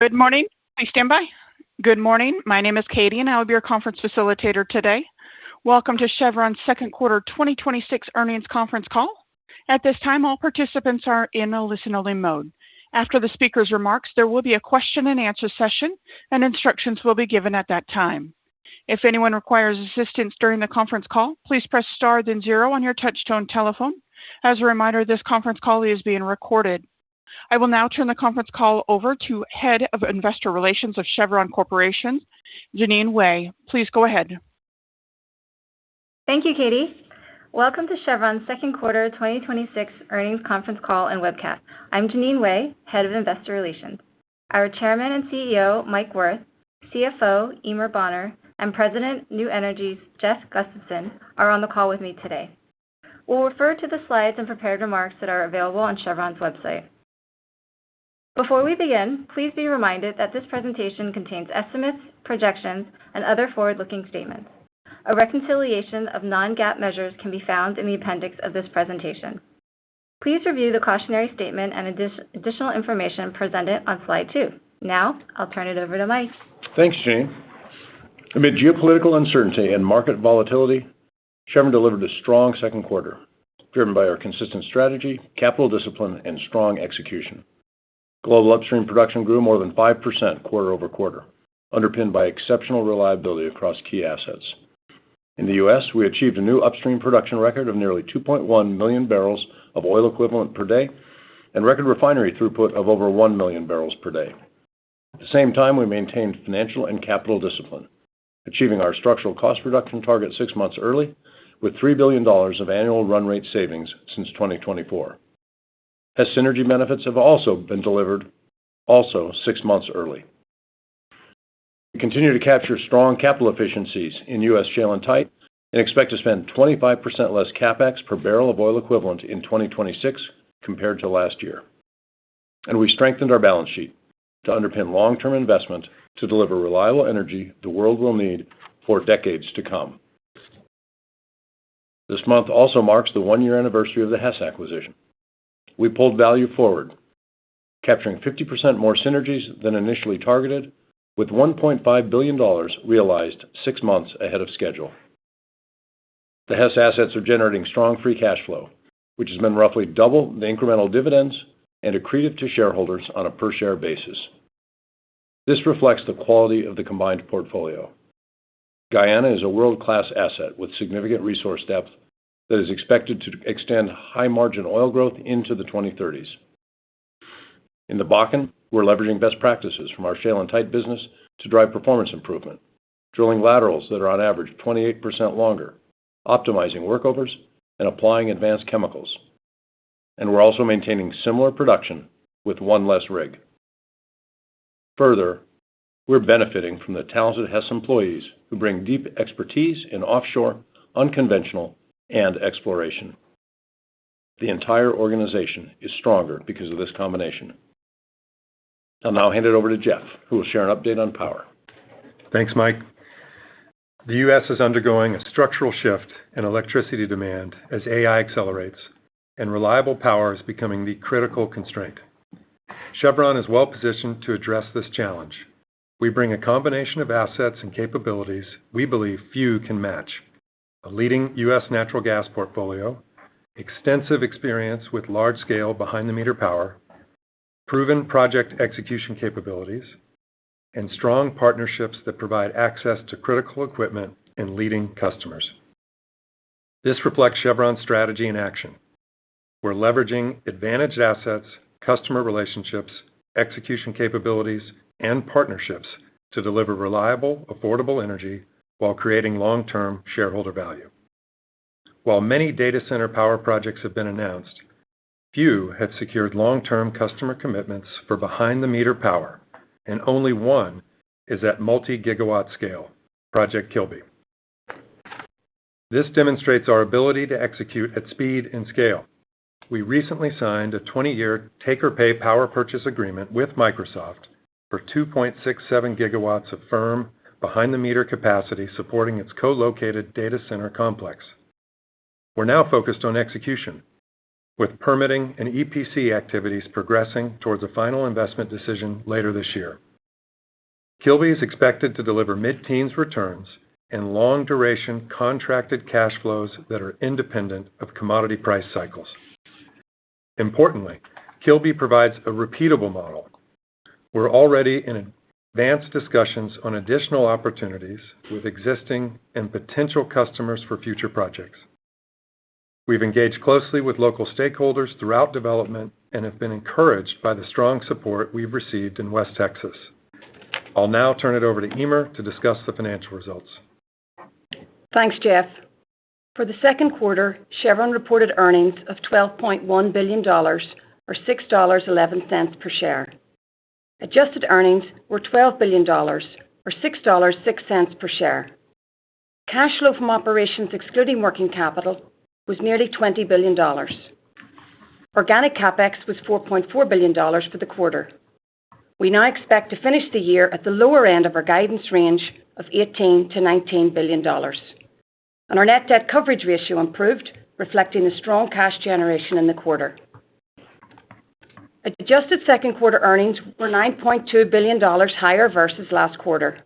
Good morning. Please stand by. Good morning. My name is Katie, and I will be your conference facilitator today. Welcome to Chevron's second quarter 2026 earnings conference call. At this time, all participants are in a listen-only mode. After the speaker's remarks, there will be a question-and-answer session, and instructions will be given at that time. If anyone requires assistance during the conference call, please press star then zero on your touch-tone telephone. As a reminder, this conference call is being recorded. I will now turn the conference call over to Head of Investor Relations of Chevron Corporation, Jeanine Wai. Please go ahead. Thank you, Katie. Welcome to Chevron's second quarter 2026 earnings conference call and webcast. I'm Jeanine Wai, Head of Investor Relations. Our Chairman and CEO, Mike Wirth, CFO, Eimear Bonner, and President, New Energies, Jeff Gustavson, are on the call with me today. We'll refer to the slides and prepared remarks that are available on Chevron's website. Before we begin, please be reminded that this presentation contains estimates, projections, and other forward-looking statements. A reconciliation of non-GAAP measures can be found in the appendix of this presentation. Please review the cautionary statement and additional information presented on slide 2. Now, I'll turn it over to Mike. Thanks, Jeanine. Amid geopolitical uncertainty and market volatility, Chevron delivered a strong second quarter, driven by our consistent strategy, capital discipline, and strong execution. Global upstream production grew more than 5% quarter-over-quarter, underpinned by exceptional reliability across key assets. In the U.S., we achieved a new upstream production record of nearly 2.1 million barrels of oil equivalent per day and record refinery throughput of over 1 million barrels per day. At the same time, we maintained financial and capital discipline, achieving our structural cost reduction target 6 months early, with $3 billion of annual run rate savings since 2024. Hess synergy benefits have also been delivered 6 months early. We continue to capture strong capital efficiencies in U.S. shale and tight and expect to spend 25% less CapEx per barrel of oil equivalent in 2026 compared to last year. And we strengthened our balance sheet to underpin long-term investment to deliver reliable energy the world will need for decades to come. This month also marks the 1-year anniversary of the Hess acquisition. We pulled value forward, capturing 50% more synergies than initially targeted, with $1.5 billion realized 6 months ahead of schedule. The Hess assets are generating strong free cash flow, which has been roughly double the incremental dividends and accretive to shareholders on a per-share basis. This reflects the quality of the combined portfolio. Guyana is a world-class asset with significant resource depth that is expected to extend high-margin oil growth into the 2030s. In the Bakken, we're leveraging best practices from our shale and tight business to drive performance improvement, drilling laterals that are on average 28% longer, optimizing workovers, and applying advanced chemicals. And we're also maintaining similar production with 1 less rig. Further, we're benefiting from the talented Hess employees who bring deep expertise in offshore, unconventional, and exploration. The entire organization is stronger because of this combination. I'll now hand it over to Jeff, who will share an update on power. Thanks, Mike. The U.S. is undergoing a structural shift in electricity demand as AI accelerates, and reliable power is becoming the critical constraint. Chevron is well-positioned to address this challenge. We bring a combination of assets and capabilities we believe few can match: a leading U.S. natural gas portfolio, extensive experience with large-scale behind-the-meter power, proven project execution capabilities, and strong partnerships that provide access to critical equipment and leading customers. This reflects Chevron's strategy in action. We're leveraging advantaged assets, customer relationships, execution capabilities, and partnerships to deliver reliable, affordable energy while creating long-term shareholder value. While many data center power projects have been announced, few have secured long-term customer commitments for behind-the-meter power, and only one is at multi-gigawatt scale, Project Kilby. This demonstrates our ability to execute at speed and scale. We recently signed a 20-year take-or-pay power purchase agreement with Microsoft for 2.67 gigawatts of firm behind-the-meter capacity supporting its co-located data center complex. We're now focused on execution, with permitting and EPC activities progressing towards a final investment decision later this year. Kilby is expected to deliver mid-teens returns and long-duration contracted cash flows that are independent of commodity price cycles. Importantly, Kilby provides a repeatable model. We're already in advanced discussions on additional opportunities with existing and potential customers for future projects. We've engaged closely with local stakeholders throughout development and have been encouraged by the strong support we've received in West Texas. I'll now turn it over to Eimear to discuss the financial results. Thanks, Jeff. For the second quarter, Chevron reported earnings of $12.1 billion, or $6.11 per share. Adjusted earnings were $12 billion, or $6.06 per share. Cash flow from operations excluding working capital was nearly $20 billion. Organic CapEx was $4.4 billion for the quarter. We now expect to finish the year at the lower end of our guidance range of $18 to $19 billion. And our net debt coverage ratio improved, reflecting the strong cash generation in the quarter. Adjusted second quarter earnings were $9.2 billion higher versus last quarter.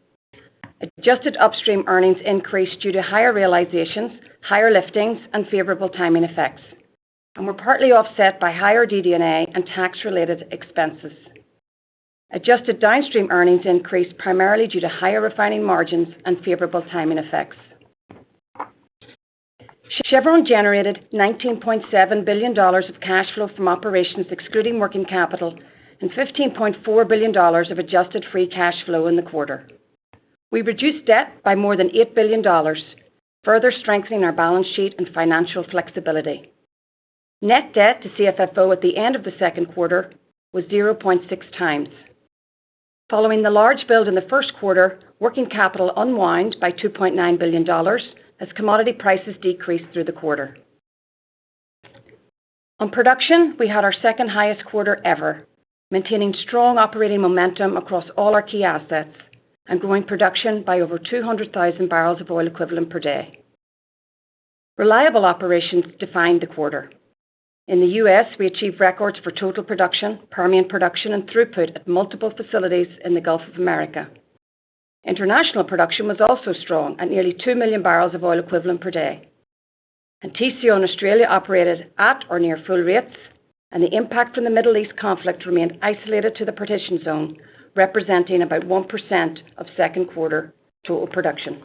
Adjusted upstream earnings increased due to higher realizations, higher liftings, and favorable timing effects, and were partly offset by higher DD&A and tax-related expenses. Adjusted downstream earnings increased primarily due to higher refining margins and favorable timing effects. Chevron generated $19.7 billion of cash flow from operations excluding working capital and $15.4 billion of adjusted free cash flow in the quarter. We reduced debt by more than $8 billion, further strengthening our balance sheet and financial flexibility. Net debt to CFFO at the end of the second quarter was 0.6 times. Following the large build in the first quarter, working capital unwound by $2.9 billion as commodity prices decreased through the quarter. On production, we had our second highest quarter ever, maintaining strong operating momentum across all our key assets and growing production by over 200,000 barrels of oil equivalent per day. Reliable operations defined the quarter. In the U.S., we achieved records for total production, Permian production, and throughput at multiple facilities in the Gulf of America. International production was also strong at nearly 2 million barrels of oil equivalent per day. And TCO in Australia operated at or near full rates, and the impact from the Middle East conflict remained isolated to the partition zone, representing about 1% of second quarter total production.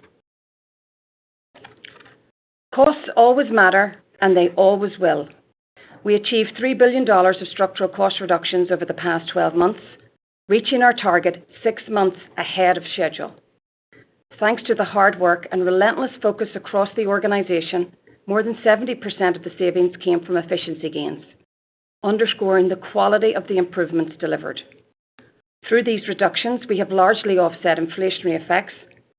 Costs always matter, and they always will. We achieved $3 billion of structural cost reductions over the past 12 months, reaching our target 6 months ahead of schedule. Thanks to the hard work and relentless focus across the organization, more than 70% of the savings came from efficiency gains, underscoring the quality of the improvements delivered. Through these reductions, we have largely offset inflationary effects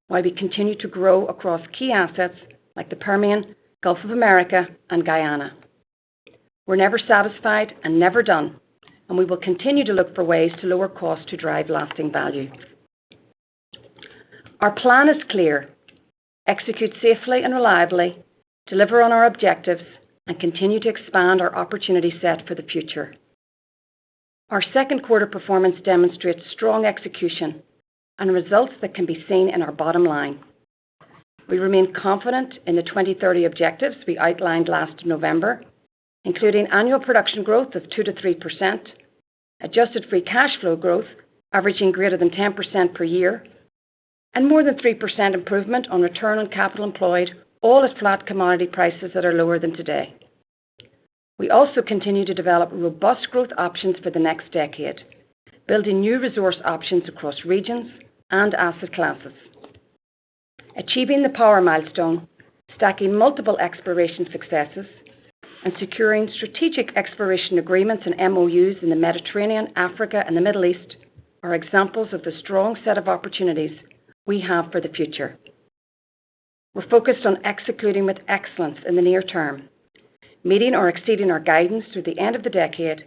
while we continue to grow across key assets like the Permian, Gulf of America, and Guyana. We're never satisfied and never done, and we will continue to look for ways to lower costs to drive lasting value. Our plan is clear: execute safely and reliably, deliver on our objectives, and continue to expand our opportunity set for the future. Our second quarter performance demonstrates strong execution and results that can be seen in our bottom line. We remain confident in the 2030 objectives we outlined last November, including annual production growth of 2 to 3%, adjusted free cash flow growth averaging greater than 10% per year, and more than 3% improvement on return on capital employed, all at flat commodity prices that are lower than today. We also continue to develop robust growth options for the next decade, building new resource options across regions and asset classes. Achieving the power milestone, stacking multiple exploration successes, and securing strategic exploration agreements and MOUs in the Mediterranean, Africa, and the Middle East are examples of the strong set of opportunities we have for the future. We're focused on executing with excellence in the near term, meeting or exceeding our guidance through the end of the decade,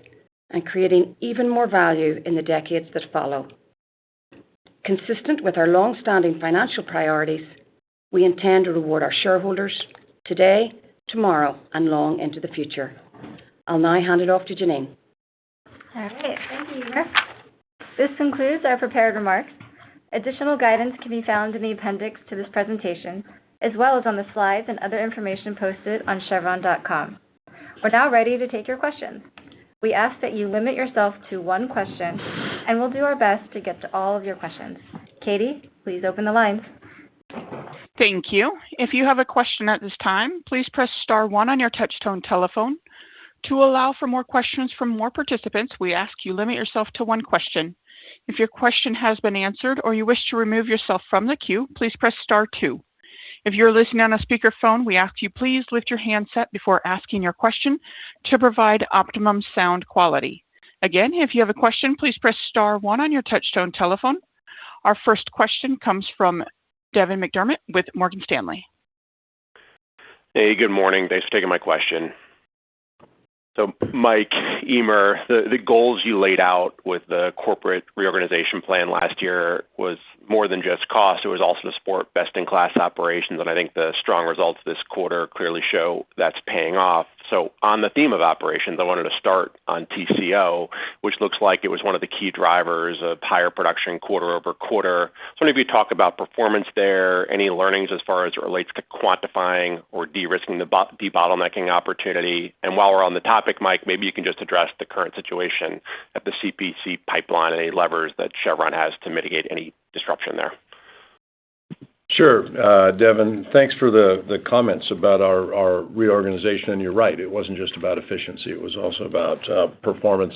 and creating even more value in the decades that follow. Consistent with our long-standing financial priorities, we intend to reward our shareholders today, tomorrow, and long into the future. I'll now hand it off to Janine. All right, thank you, Eimear. This concludes our prepared remarks. Additional guidance can be found in the appendix to this presentation, as well as on the slides and other information posted on Chevron.com. We're now ready to take your questions. We ask that you limit yourself to one question, and we'll do our best to get to all of your questions. Katie, please open the lines. Thank you. If you have a question at this time, please press star one on your touch-tone telephone. To allow for more questions from more participants, we ask you limit yourself to one question. If your question has been answered or you wish to remove yourself from the queue, please press star two. If you're listening on a speakerphone, we ask you please lift your handset before asking your question to provide optimum sound quality. Again, if you have a question, please press star one on your touch-tone telephone. Our first question comes from Devin McDermott with Morgan Stanley. Hey, good morning. Thanks for taking my question. So, Mike, Eimear, the goals you laid out with the corporate reorganization plan last year was more than just cost. It was also to support best-in-class operations, and I think the strong results this quarter clearly show that's paying off. So on the theme of operations, I wanted to start on TCO, which looks like it was one of the key drivers of higher production quarter over quarter. So maybe you talk about performance there, any learnings as far as it relates to quantifying or de-risking the debottlenecking opportunity. And while we're on the topic, Mike, maybe you can just address the current situation at the CPC pipeline and any levers that Chevron has to mitigate any disruption there. Sure, Devin. Thanks for the comments about our reorganization. And you're right, it wasn't just about efficiency. It was also about performance.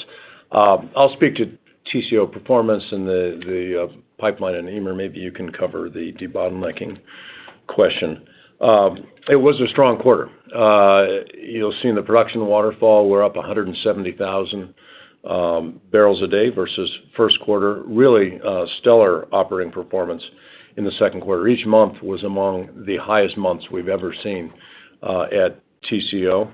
I'll speak to TCO performance and the pipeline, and Eimear, maybe you can cover the debottlenecking question. It was a strong quarter. You'll see in the production waterfall, we're up 170,000 barrels a day versus first quarter. Really stellar operating performance in the second quarter. Each month was among the highest months we've ever seen at TCO.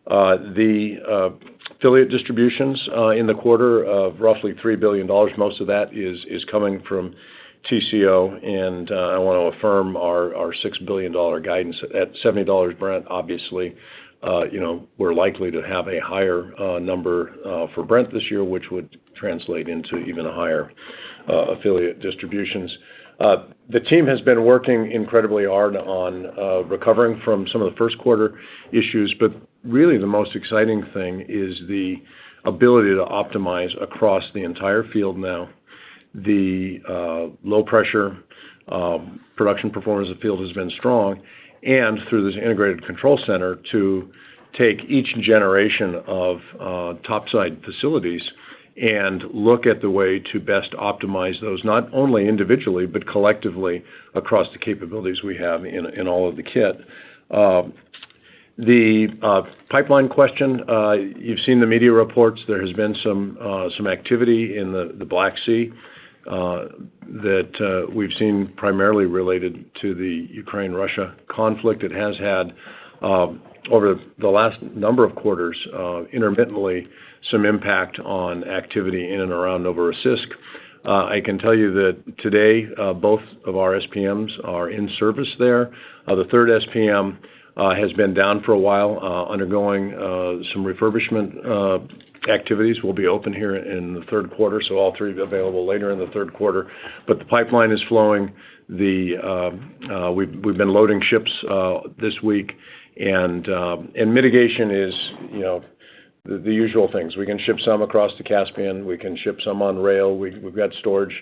The affiliate distributions in the quarter of roughly $3 billion, most of that is coming from TCO, and I want to affirm our $6 billion guidance at $70 Brent. Obviously, we're likely to have a higher number for Brent this year, which would translate into even a higher affiliate distributions. The team has been working incredibly hard on recovering from some of the first quarter issues, but really the most exciting thing is the ability to optimize across the entire field now. The low pressure production performance of the field has been strong, and through this integrated control center to take each generation of topside facilities and look at the way to best optimize those, not only individually, but collectively across the capabilities we have in all of the kit. The pipeline question, you've seen the media reports. There has been some activity in the Black Sea that we've seen primarily related to the Ukraine-Russia conflict. It has had, over the last number of quarters, intermittently, some impact on activity in and around Novorossiysk. I can tell you that today, both of our SPMs are in service there. The third SPM has been down for a while, undergoing some refurbishment activities. Will be open here in the third quarter, so all three available later in the third quarter. But the pipeline is flowing. We've been loading ships this week, and mitigation is, the usual things. We can ship some across the Caspian. We can ship some on rail. We've got storage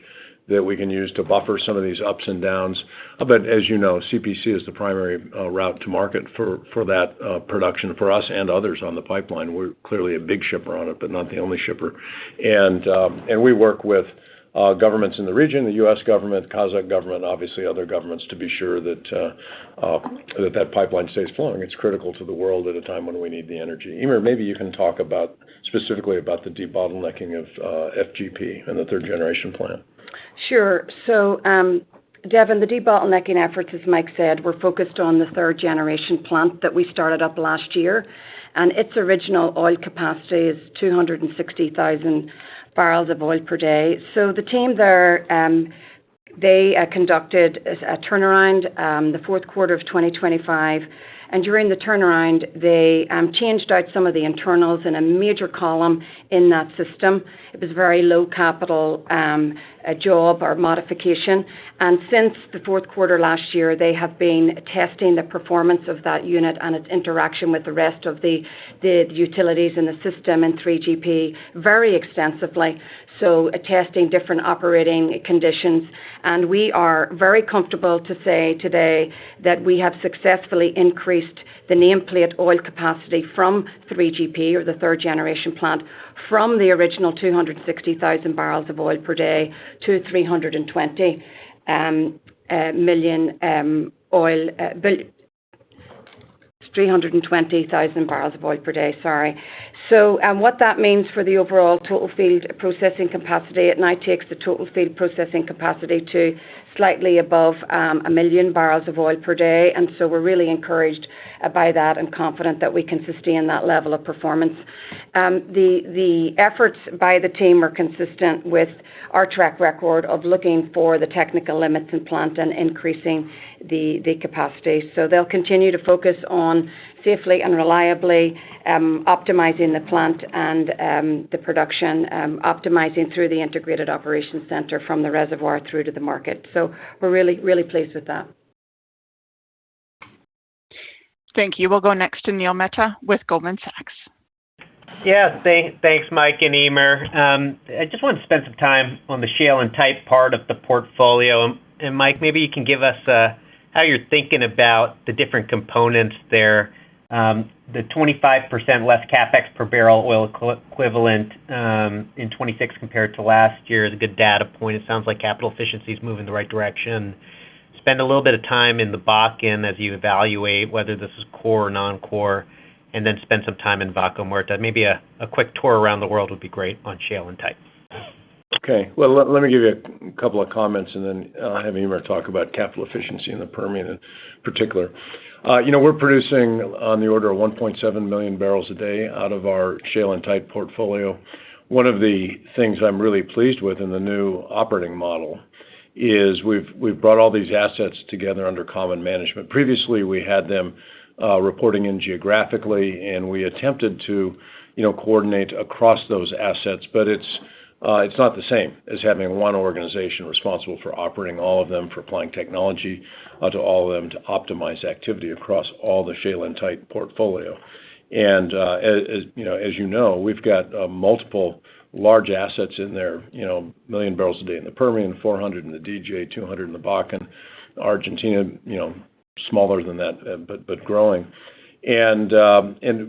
that we can use to buffer some of these ups and downs. But as you know, CPC is the primary route to market for that production for us and others on the pipeline. We're clearly a big shipper on it, but not the only shipper. And we work with governments in the region, the U.S. government, Kazakh government, obviously other governments, to be sure that that pipeline stays flowing. It's critical to the world at a time when we need the energy. Eimear, maybe you can talk specifically about the debottlenecking of FGP and the third generation plant. Sure. So, Devin, the debottlenecking efforts, as Mike said, were focused on the third generation plant that we started up last year, and its original oil capacity is 260,000 barrels of oil per day. So the team there, they conducted a turnaround the fourth quarter of 2025, and during the turnaround, they changed out some of the internals in a major column in that system. It was very low capital job or modification. And since the fourth quarter last year, they have been testing the performance of that unit and its interaction with the rest of the utilities in the system in 3GP very extensively. So testing different operating conditions. And we are very comfortable to say today that we have successfully increased the nameplate oil capacity from 3GP, or the third generation plant, from the original 260,000 barrels of oil per day to 320 320,000 barrels of oil per day, sorry. So what that means for the overall total field processing capacity, it now takes the total field processing capacity to slightly above 1 million barrels of oil per day. And so we're really encouraged by that and confident that we can sustain that level of performance. The efforts by the team are consistent with our track record of looking for the technical limits in plant and increasing the capacity. So they'll continue to focus on safely and reliably optimizing the plant and the production, optimizing through the Integrated Operations Center from the reservoir through to the market. So we're really, really pleased with that. Thank you. We'll go next to Neil Mehta with Goldman Sachs. Yeah, thanks, Mike and Eimear. I just want to spend some time on the shale and tight part of the portfolio. And Mike, maybe you can give us how you're thinking about the different components there. The 25% less CapEx per barrel oil equivalent in 26 compared to last year is a good data point. It sounds like capital efficiency is moving in the right direction. Spend a little bit of time in the Bakken as you evaluate whether this is core or non-core, and then spend some time in Vaca Muerta. Maybe a quick tour around the world would be great on shale and tight. Okay. Well, let me give you a couple of comments, and then have Eimear talk about capital efficiency in the Permian in particular. We're producing on the order of 1.7 million barrels a day out of our shale and tight portfolio. One of the things I'm really pleased with in the new operating model is we've brought all these assets together under common management. Previously, we had them reporting in geographically, and we attempted to, coordinate across those assets, but it's not the same as having one organization responsible for operating all of them, for applying technology to all of them to optimize activity across all the shale and tight portfolio. And as we've got multiple large assets in there, million barrels a day in the Permian, 400 in the DJ, 200 in the Bakken, Argentina, smaller than that, but growing. And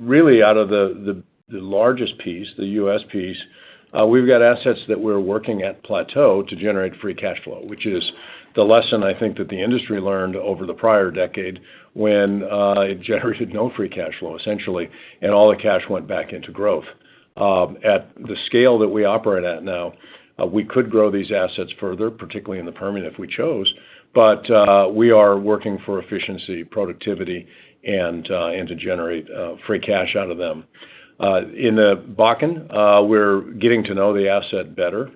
really out of the largest piece, the U.S. piece, we've got assets that we're working at plateau to generate free cash flow, which is the lesson I think that the industry learned over the prior decade when it generated no free cash flow, essentially, and all the cash went back into growth. At the scale that we operate at now, we could grow these assets further, particularly in the Permian if we chose, but we are working for efficiency, productivity, and to generate free cash out of them. In the Bakken, we're getting to know the asset better.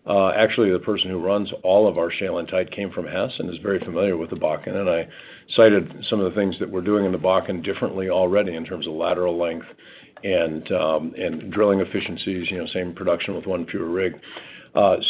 Actually, the person who runs all of our shale and tight came from Hess and is very familiar with the Bakken, and I cited some of the things that we're doing in the Bakken differently already in terms of lateral length and drilling efficiencies, same production with one fewer rig.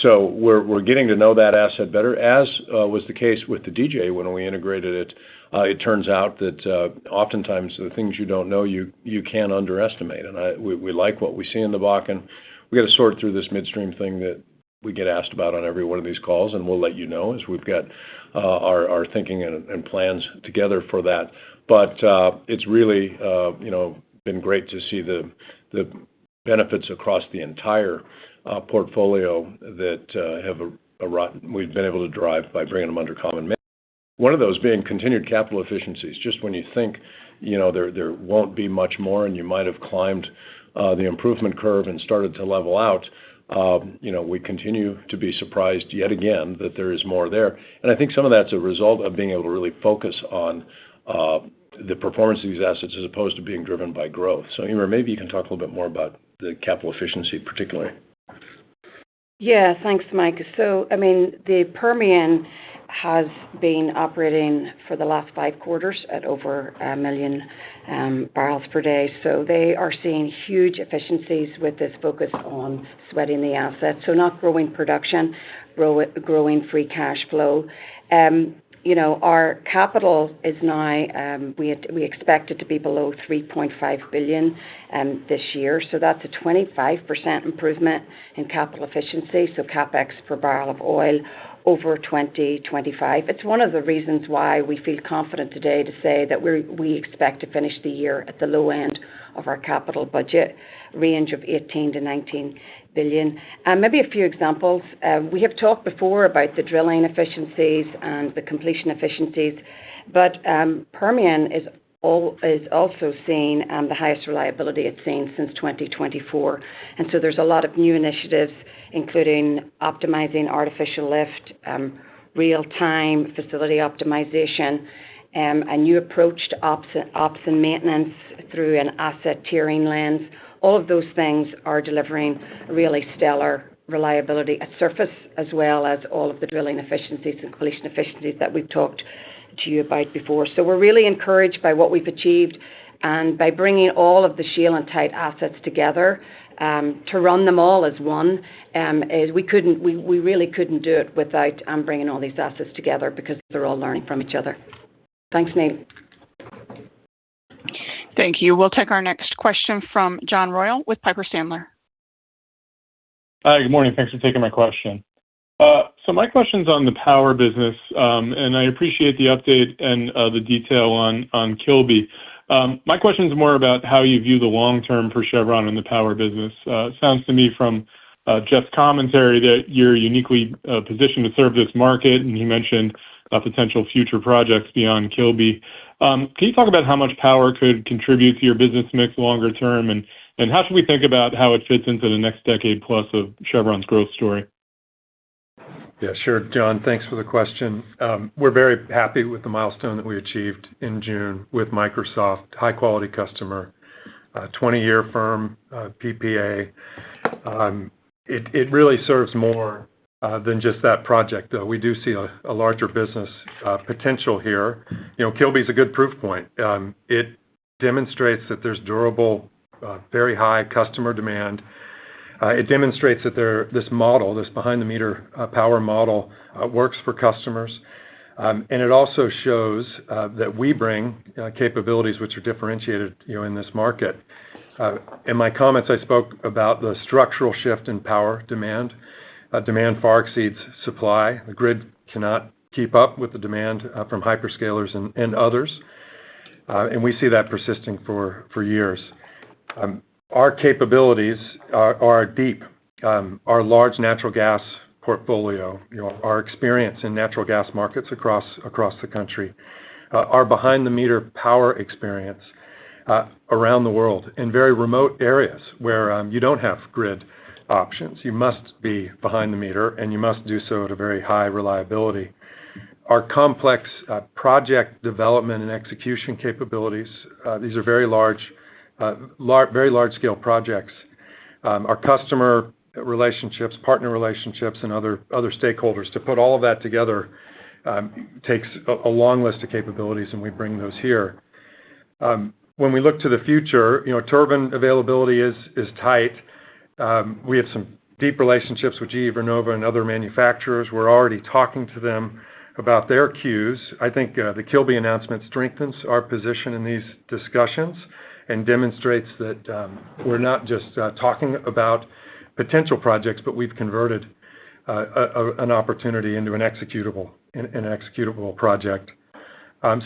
So we're getting to know that asset better, as was the case with the DJ when we integrated it. It turns out that oftentimes the things you don't know you can underestimate, and we like what we see in the Bakken. We got to sort through this midstream thing that we get asked about on every one of these calls, and we'll let you know as we've got our thinking and plans together for that. But it's really been great to see the benefits across the entire portfolio that we've been able to drive by bringing them under common management. One of those being continued capital efficiencies. Just when you think, there won't be much more and you might have climbed the improvement curve and started to level out, we continue to be surprised yet again that there is more there. And I think some of that's a result of being able to really focus on the performance of these assets as opposed to being driven by growth. So, Eimear, maybe you can talk a little bit more about the capital efficiency particularly. Yeah, thanks, Mike. So, the Permian has been operating for the last 5 quarters at over 1 million barrels per day. So they are seeing huge efficiencies with this focus on sweating the assets. So not growing production, growing free cash flow. Our capital is now, we expect it to be below $3.5 billion this year. So that's a 25% improvement in capital efficiency, so CapEx per barrel of oil over 2025. It's one of the reasons why we feel confident today to say that we expect to finish the year at the low end of our capital budget range of 18 to 19 billion. Maybe a few examples. We have talked before about the drilling efficiencies and the completion efficiencies, but Permian is also seeing the highest reliability it's seen since 2024. And so there's a lot of new initiatives, including optimizing artificial lift, real-time facility optimization, a new approach to ops and maintenance through an asset tiering lens. All of those things are delivering really stellar reliability at surface, as well as all of the drilling efficiencies and completion efficiencies that we've talked to you about before. So we're really encouraged by what we've achieved, and by bringing all of the shale and tight assets together to run them all as one. We really couldn't do it without bringing all these assets together, because they're all learning from each other. Thanks, Neil. Thank you. We'll take our next question from John Royal with Piper Sandler. Hi, good morning. Thanks for taking my question. So my question's on the power business, and I appreciate the update and the detail on Kilby. My question is more about how you view the long term for Chevron in the power business. It sounds to me from Jeff's commentary that you're uniquely positioned to serve this market, and he mentioned potential future projects beyond Kilby. Can you talk about how much power could contribute to your business mix longer term, and how should we think about how it fits into the next decade plus of Chevron's growth story? Yeah, sure, John. Thanks for the question. We're very happy with the milestone that we achieved in June with Microsoft, high-quality customer, 20-year firm PPA. It really serves more than just that project, though. We do see a larger business potential here. Kilby's a good proof point. It demonstrates that there's durable, very high customer demand. It demonstrates that this model, this behind-the-meter power model, works for customers. And it also shows that we bring capabilities which are differentiated in this market. In my comments, I spoke about the structural shift in power demand. Demand far exceeds supply. The grid cannot keep up with the demand from hyperscalers and others. And we see that persisting for years. Our capabilities are deep. Our large natural gas portfolio, our experience in natural gas markets across the country, our behind-the-meter power experience around the world in very remote areas where you don't have grid options. You must be behind the meter, and you must do so at a very high reliability. Our complex project development and execution capabilities, these are very large-scale projects. Our customer relationships, partner relationships, and other stakeholders, to put all of that together takes a long list of capabilities, and we bring those here. When we look to the future, turbine availability is tight. We have some deep relationships with GE Vernova and other manufacturers. We're already talking to them about their queues. I think the Kilby announcement strengthens our position in these discussions and demonstrates that we're not just talking about potential projects, but we've converted an opportunity into an executable project.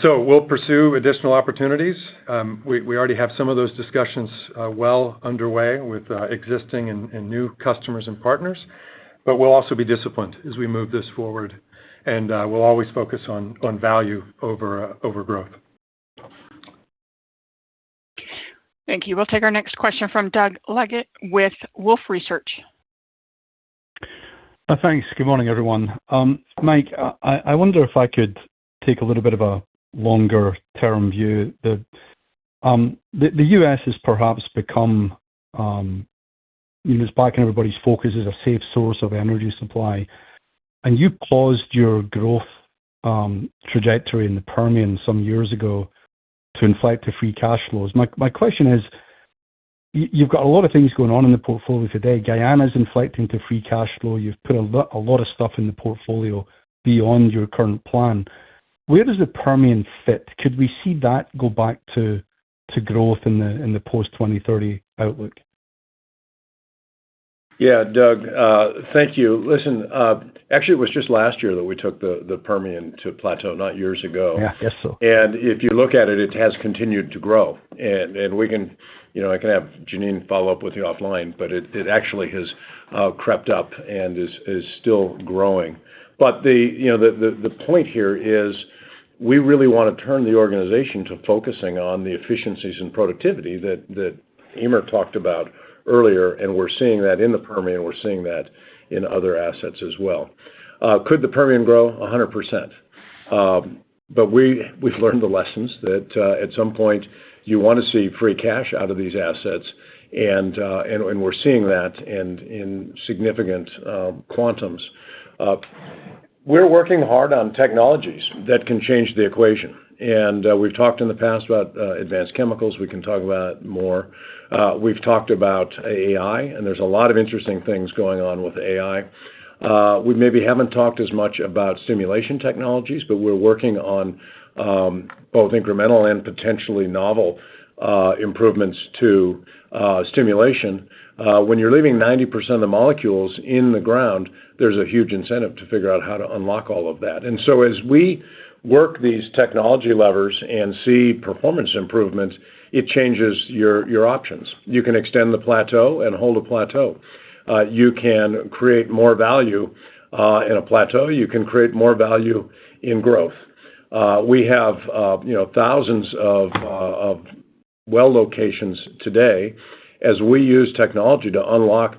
So we'll pursue additional opportunities. We already have some of those discussions well underway with existing and new customers and partners, but we'll also be disciplined as we move this forward, and we'll always focus on value over growth. Thank you. We'll take our next question from Doug Leggett with Wolfe Research. Thanks. Good morning, everyone. Mike, I wonder if I could take a little bit of a longer-term view. The U.S. has perhaps become, it's back in everybody's focus as a safe source of energy supply, and you paused your growth trajectory in the Permian some years ago to inflect to free cash flows. My question is, you've got a lot of things going on in the portfolio today. Guyana's inflecting to free cash flow. You've put a lot of stuff in the portfolio beyond your current plan. Where does the Permian fit? Could we see that go back to growth in the post-2030 outlook? Yeah, Doug, thank you. Listen, actually, it was just last year that we took the Permian to plateau, not years ago. Yeah, yes, so. And if you look at it, it has continued to grow. And we can, I can have Janine follow up with you offline, but it actually has crept up and is still growing. But the point here is we really want to turn the organization to focusing on the efficiencies and productivity that Eimear talked about earlier, and we're seeing that in the Permian. We're seeing that in other assets as well. Could the Permian grow? 100%. But we've learned the lessons that at some point you want to see free cash out of these assets, and we're seeing that and in significant quantums. We're working hard on technologies that can change the equation. And we've talked in the past about advanced chemicals. We can talk about it more. We've talked about AI, and there's a lot of interesting things going on with AI. We maybe haven't talked as much about stimulation technologies, but we're working on both incremental and potentially novel improvements to stimulation. When you're leaving 90% of the molecules in the ground, there's a huge incentive to figure out how to unlock all of that. And so as we work these technology levers and see performance improvements, it changes your options. You can extend the plateau and hold a plateau. You can create more value in a plateau. You can create more value in growth. We have thousands of well locations today. As we use technology to unlock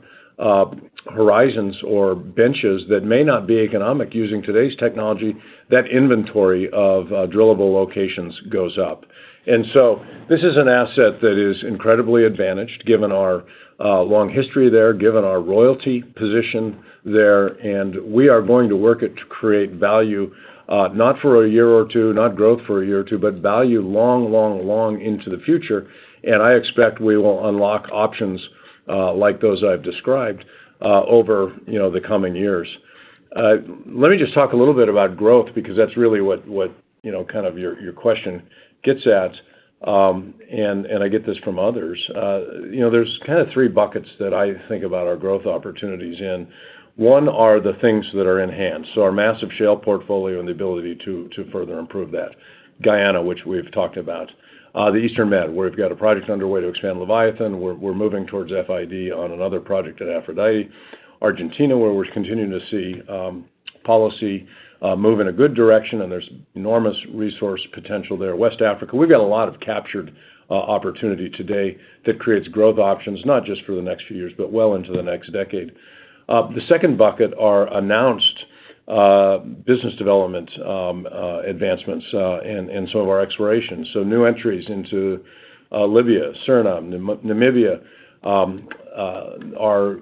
horizons or benches that may not be economic using today's technology, that inventory of drillable locations goes up. And so this is an asset that is incredibly advantaged given our long history there, given our royalty position there, and we are going to work it to create value, not for a year or two, not growth for a year or two, but value long into the future. And I expect we will unlock options like those I've described over the coming years. Let me just talk a little bit about growth, because that's really what kind of your question gets at, and I get this from others. There's kind of three buckets that I think about our growth opportunities in. One are the things that are in hand, so our massive shale portfolio and the ability to further improve that. Guyana, which we've talked about. The Eastern Med, where we've got a project underway to expand Leviathan. We're moving towards FID on another project at Aphrodite. Argentina, where we're continuing to see policy move in a good direction, and there's enormous resource potential there. West Africa, we've got a lot of captured opportunity today that creates growth options, not just for the next few years, but well into the next decade. The second bucket are announced business development advancements and some of our exploration. So new entries into Libya, Suriname, Namibia, our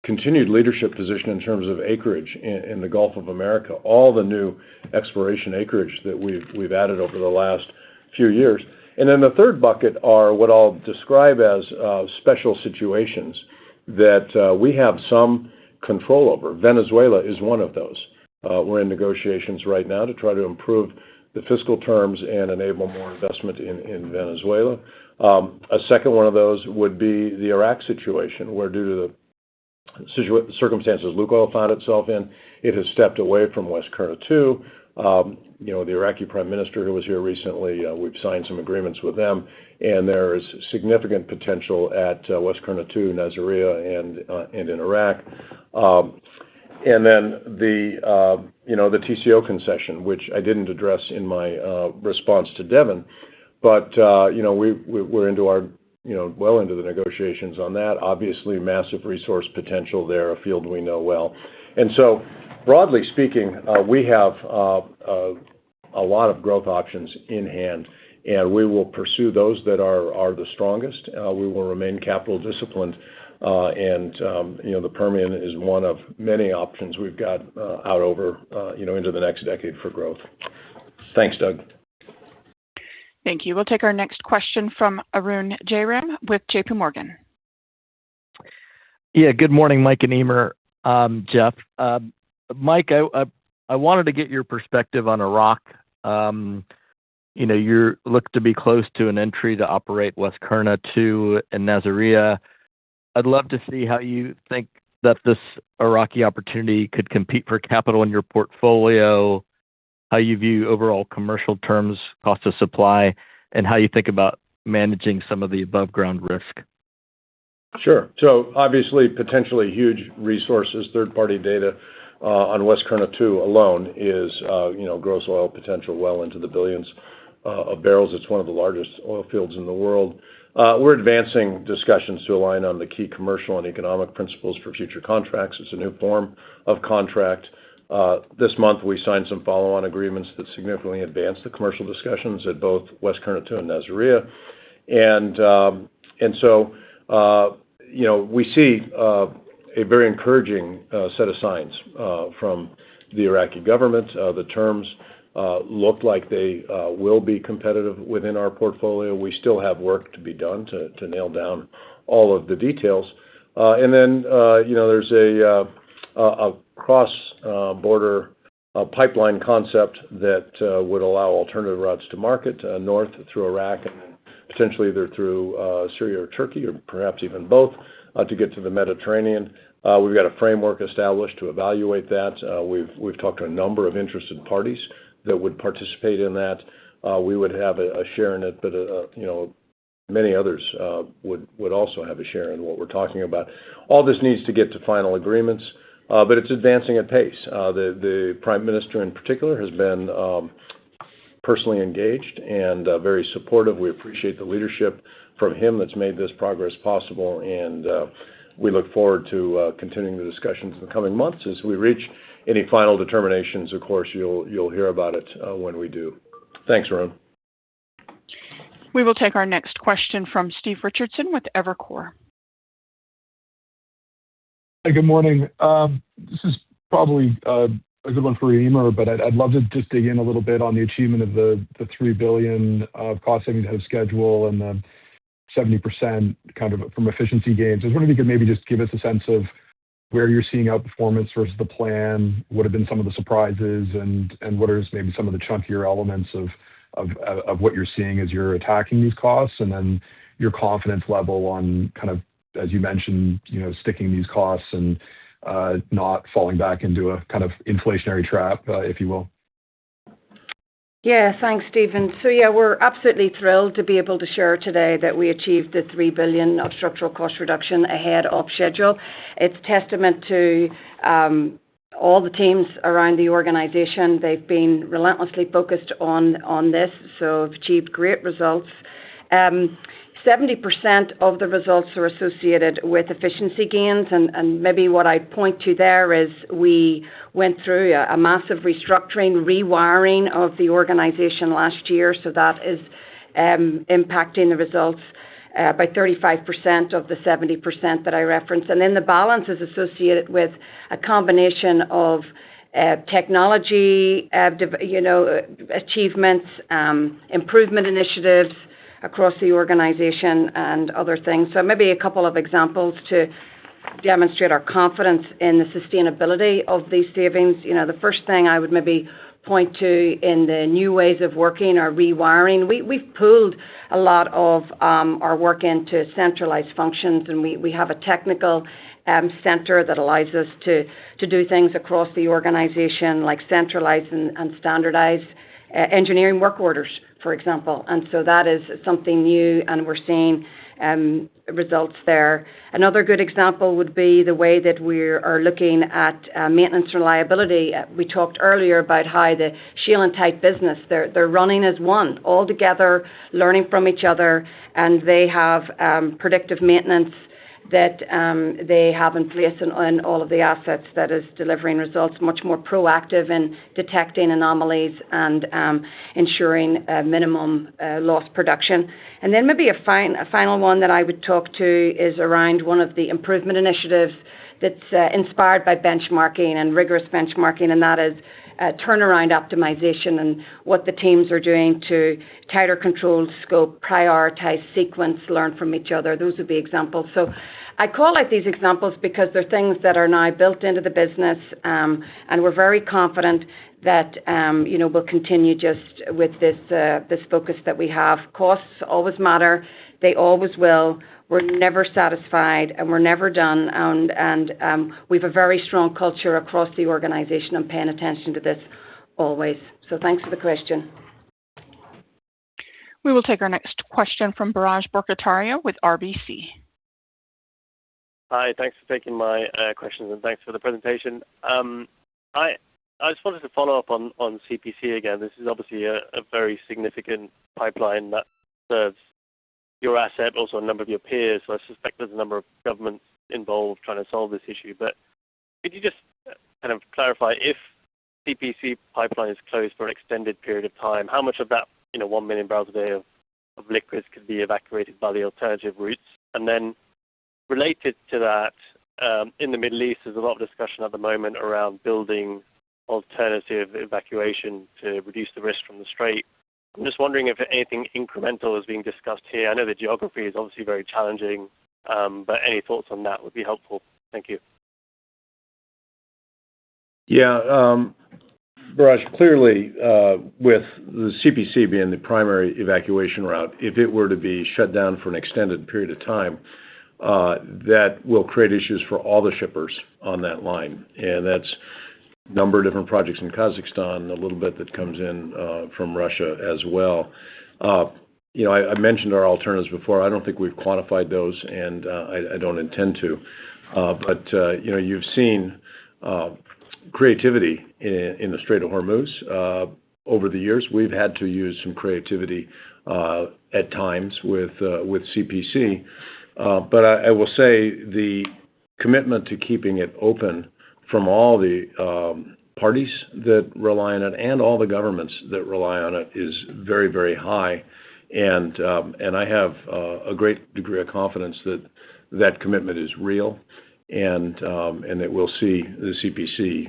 continued leadership position in terms of acreage in the Gulf of America, all the new exploration acreage that we've added over the last few years. And then the third bucket are what I'll describe as special situations that we have some control over. Venezuela is one of those. We're in negotiations right now to try to improve the fiscal terms and enable more investment in Venezuela. A second one of those would be the Iraq situation, where due to the circumstances Lukoil found itself in, it has stepped away from West Qurna 2. The Iraqi Prime Minister who was here recently, we've signed some agreements with them, and there is significant potential at West Qurna 2, Nasiriyah, and in Iraq. And then the TCO concession, which I didn't address in my response to Devin, but we're into our well into the negotiations on that. Obviously, massive resource potential there, a field we know well. And so, broadly speaking, we have a lot of growth options in hand, and we will pursue those that are the strongest. We will remain capital disciplined, The Permian is one of many options we've got out over into the next decade for growth. Thanks, Doug. Thank you. We'll take our next question from Arun Jayaram with JP Morgan. Yeah, good morning, Mike and Eimear. Jeff. Mike, I wanted to get your perspective on Iraq. You look to be close to an entry to operate West Qurna 2 and Nasiriyah. I'd love to see how you think that this Iraqi opportunity could compete for capital in your portfolio, how you view overall commercial terms, cost of supply, and how you think about managing some of the above-ground risk. Sure. So obviously, potentially huge resources, third-party data on West Qurna 2 alone is, gross oil potential well into the billions of barrels. It's one of the largest oil fields in the world. We're advancing discussions to align on the key commercial and economic principles for future contracts. It's a new form of contract. This month, we signed some follow-on agreements that significantly advance the commercial discussions at both West Qurna 2 and Nasiriyah. We see a very encouraging set of signs from the Iraqi government. The terms look like they will be competitive within our portfolio. We still have work to be done to nail down all of the details. There's a cross-border pipeline concept that would allow alternative routes to market north through Iraq and then potentially either through Syria or Turkey or perhaps even both to get to the Mediterranean. We've got a framework established to evaluate that. We've talked to a number of interested parties that would participate in that. We would have a share in it, but many others would also have a share in what we're talking about. All this needs to get to final agreements, but it's advancing at pace. The Prime Minister in particular has been personally engaged and very supportive. We appreciate the leadership from him that's made this progress possible, and we look forward to continuing the discussions in the coming months. As we reach any final determinations, of course, you'll hear about it when we do. Thanks, Arun. We will take our next question from Steve Richardson with Evercore. Hey, good morning. This is probably a good one for Eimear, but I'd love to just dig in a little bit on the achievement of the $3 billion of cost savings ahead of schedule and the 70% kind of from efficiency gains. I was wondering if you could maybe just give us a sense of where you're seeing outperformance versus the plan, what have been some of the surprises, and what are maybe some of the chunkier elements of what you're seeing as you're attacking these costs, and then your confidence level on kind of, as you mentioned, sticking these costs and not falling back into a kind of inflationary trap, if you will. Yeah, thanks, Stephen. So yeah, we're absolutely thrilled to be able to share today that we achieved the $3 billion of structural cost reduction ahead of schedule. It's testament to all the teams around the organization. They've been relentlessly focused on this, so we've achieved great results. 70% of the results are associated with efficiency gains, and maybe what I'd point to there is we went through a massive restructuring, rewiring of the organization last year, so that is impacting the results by 35% of the 70% that I referenced. And then the balance is associated with a combination of technology, achievements, improvement initiatives across the organization and other things. So maybe a couple of examples to demonstrate our confidence in the sustainability of these savings. The first thing I would maybe point to in the new ways of working or rewiring, we've pulled a lot of our work into centralized functions, and we have a technical center that allows us to do things across the organization, like centralize and standardize engineering work orders, for example. And so that is something new, and we're seeing results there. Another good example would be the way that we are looking at maintenance reliability. We talked earlier about how the shale and tight business, they're running as one, all together, learning from each other, and they have predictive maintenance that they have in place in all of the assets that is delivering results, much more proactive in detecting anomalies and ensuring minimum loss production. And then maybe a final one that I would talk to is around one of the improvement initiatives that's inspired by benchmarking and rigorous benchmarking, and that is turnaround optimization and what the teams are doing to tighter control scope, prioritize, sequence, learn from each other. Those would be examples. So I call out these examples because they're things that are now built into the business, and we're very confident that we'll continue just with this focus that we have. Costs always matter; they always will. We're never satisfied, and we're never done. And we have a very strong culture across the organization and paying attention to this always. So thanks for the question. We will take our next question from Biraj Borkhataria with RBC. Hi, thanks for taking my questions and thanks for the presentation. I just wanted to follow up on CPC again. This is obviously a very significant pipeline that serves your asset, also a number of your peers. So I suspect there's a number of governments involved trying to solve this issue. But could you just kind of clarify, if CPC pipeline is closed for an extended period of time, how much of that 1 million barrels a day of liquids could be evacuated by the alternative routes? And then related to that, in the Middle East, there's a lot of discussion at the moment around building alternative evacuation to reduce the risk from the Strait. I'm just wondering if anything incremental is being discussed here. I know the geography is obviously very challenging, but any thoughts on that would be helpful. Thank you. Yeah, Biraj, clearly, with the CPC being the primary evacuation route, if it were to be shut down for an extended period of time, that will create issues for all the shippers on that line. And that's a number of different projects in Kazakhstan, a little bit that comes in from Russia as well. I mentioned our alternatives before. I don't think we've quantified those, and I don't intend to. But you've seen creativity in the Strait of Hormuz over the years. We've had to use some creativity at times with CPC. But I will say the commitment to keeping it open from all the parties that rely on it and all the governments that rely on it is very, very high. And I have a great degree of confidence that that commitment is real and that we'll see the CPC,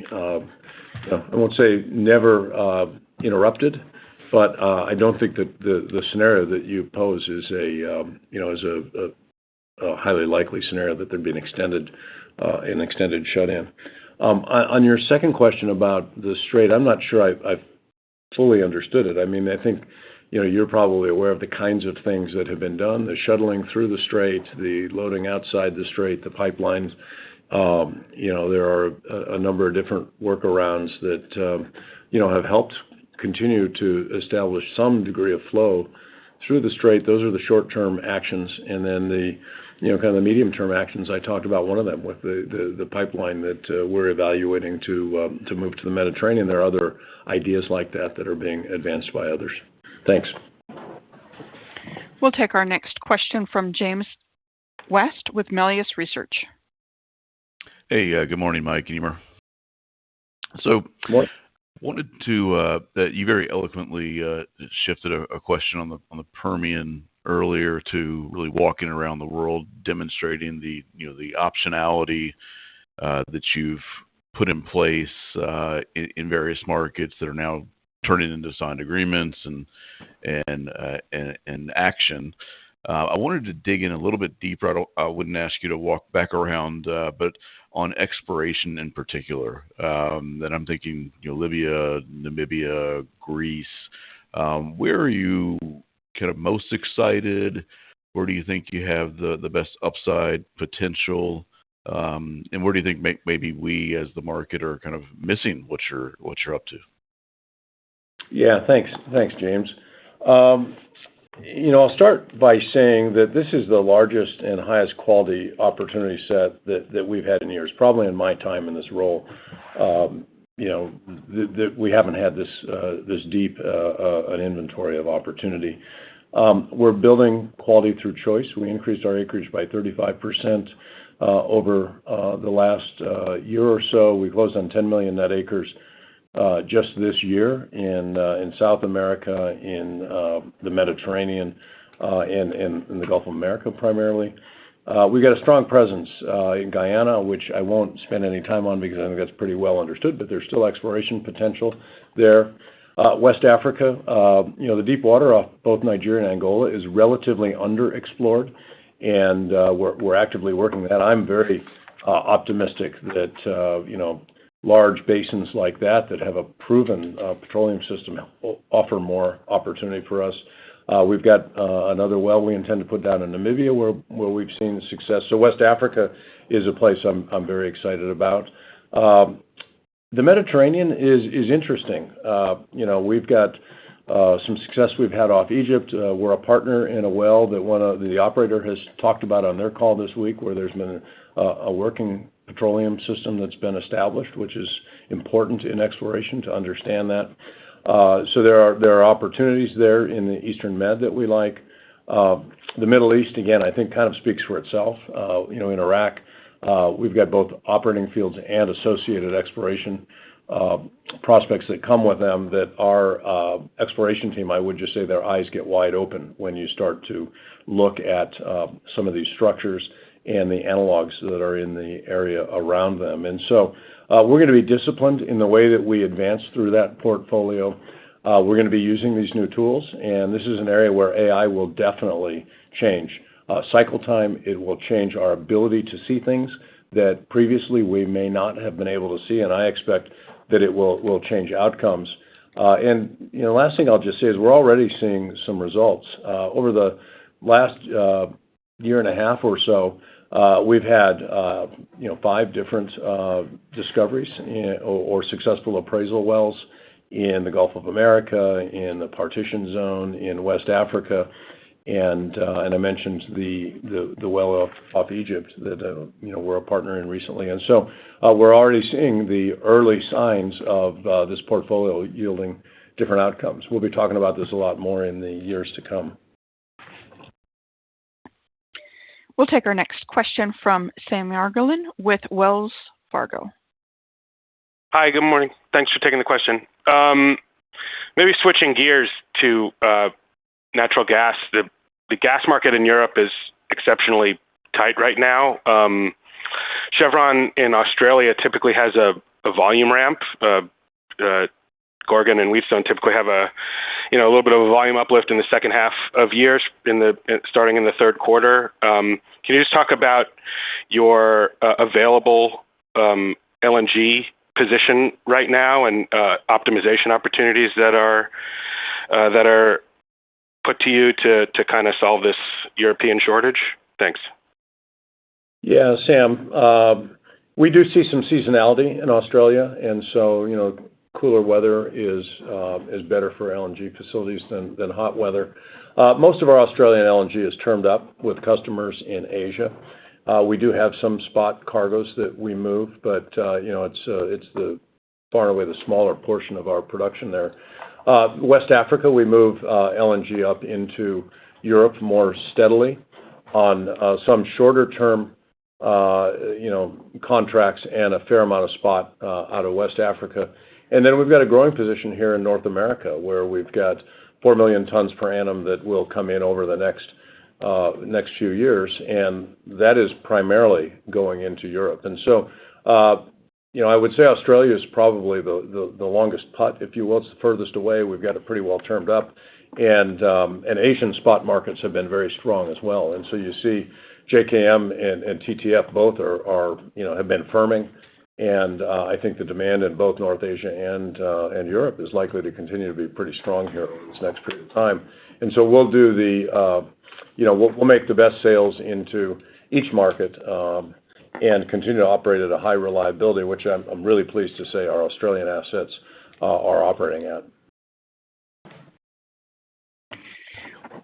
I won't say never interrupted, but I don't think that the scenario that you pose is a highly likely scenario that there'd be an extended shut-in. On your second question about the Strait, I'm not sure I've fully understood it. I mean, I think you're probably aware of the kinds of things that have been done: the shuttling through the Strait, the loading outside the Strait, the pipelines. There are a number of different workarounds that have helped continue to establish some degree of flow through the Strait. Those are the short-term actions, and then the kind of the medium-term actions. I talked about one of them with the pipeline that we're evaluating to move to the Mediterranean. There are other ideas like that that are being advanced by others. Thanks. We'll take our next question from James West with Melius Research. Hey, good morning, Mike and Eimear. So, wanted to that you very eloquently shifted a question on the Permian earlier to really walking around the world, demonstrating the optionality that you've put in place in various markets that are now turning into signed agreements and action. I wanted to dig in a little bit deeper. I wouldn't ask you to walk back around, but on exploration in particular, that I'm thinking, Libya, Namibia, Greece. Where are you kind of most excited? Where do you think you have the best upside potential? And where do you think maybe we as the market are kind of missing what you're up to? Yeah, thanks, James. I'll start by saying that this is the largest and highest quality opportunity set that we've had in years, probably in my time in this role. That we haven't had this deep an inventory of opportunity. We're building quality through choice. We increased our acreage by 35% over the last year or so. We closed on 10 million net acres just this year in South America, in the Mediterranean, and in the Gulf of America primarily. We've got a strong presence in Guyana, which I won't spend any time on because I think that's pretty well understood, but there's still exploration potential there. West Africa, the deep water off both Nigeria and Angola is relatively underexplored, and we're actively working that. I'm very optimistic that large basins like that have a proven petroleum system offer more opportunity for us. We've got another well we intend to put down in Namibia where we've seen success. So West Africa is a place I'm very excited about. The Mediterranean is interesting. We've got some success we've had off Egypt. We're a partner in a well that the operator has talked about on their call this week, where there's been a working petroleum system that's been established, which is important in exploration to understand that. So there are opportunities there in the Eastern Med that we like. The Middle East, again, I think kind of speaks for itself. In Iraq, we've got both operating fields and associated exploration prospects that come with them that our exploration team, I would just say their eyes get wide open when you start to look at some of these structures and the analogs that are in the area around them. And so we're going to be disciplined in the way that we advance through that portfolio. We're going to be using these new tools, and this is an area where AI will definitely change cycle time. It will change our ability to see things that previously we may not have been able to see, and I expect that it will change outcomes. Last thing I'll just say is we're already seeing some results. Over the last year and a half or so, we've had 5 different discoveries or successful appraisal wells in the Gulf of America, in the Partition Zone, in West Africa, and I mentioned the well off Egypt that we're a partner in recently. And so we're already seeing the early signs of this portfolio yielding different outcomes. We'll be talking about this a lot more in the years to come. We'll take our next question from Sam Margolin with Wells Fargo. Hi, good morning. Thanks for taking the question. Maybe switching gears to natural gas. The gas market in Europe is exceptionally tight right now. Chevron in Australia typically has a volume ramp. Gorgon and Wheatstone typically have a little bit of a volume uplift in the second half of years, starting in the third quarter. Can you just talk about your available LNG position right now and optimization opportunities that are put to you to kind of solve this European shortage? Thanks. Yeah, Sam. We do see some seasonality in Australia, and so cooler weather is better for LNG facilities than hot weather. Most of our Australian LNG is termed up with customers in Asia. We do have some spot cargoes that we move, but it's the far and away the smaller portion of our production there. West Africa, we move LNG up into Europe more steadily on some shorter term contracts and a fair amount of spot out of West Africa. And then we've got a growing position here in North America where we've got 4 million tons per annum that will come in over the next few years, and that is primarily going into Europe. And so, I would say Australia is probably the longest putt, if you will. It's the furthest away. We've got it pretty well termed up, and Asian spot markets have been very strong as well. And so you see JKM and TTF both have been firming. And I think the demand in both North Asia and Europe is likely to continue to be pretty strong here over this next period of time. And so we'll do we'll make the best sales into each market and continue to operate at a high reliability, which I'm really pleased to say our Australian assets are operating at.